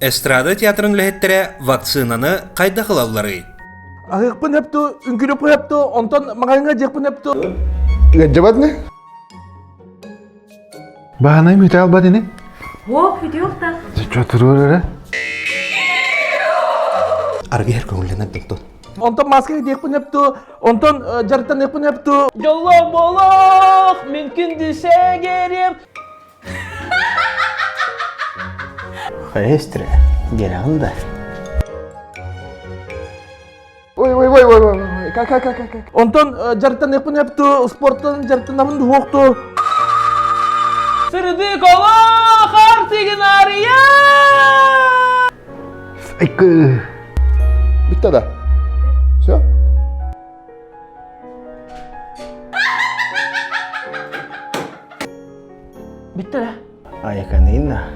эстрада театрын лэхеттере вакцинаны кайда кылаллары. Агыкпын heпту, үңкүрөп heпту, онтон маңайыңа жекпын heпту. Гәджабат не? Бағанай мүте албады не? О, видеоқта. Жо тұрыр әрі? Арғы хер көңілінен бұлтын. Онтон маскаға жекпін heпту, онтон жарыттан жекпін heпту. Жолла болақ, мүмкін десе керем. Эстре, геранда. Ой, как? Онтон жарыттан жекпін heпту, спорттан жарыттан намын дуоқту. Сырды колақ, артығын ария! Айкы. Бітті да. Все? Бітті да? Айканина.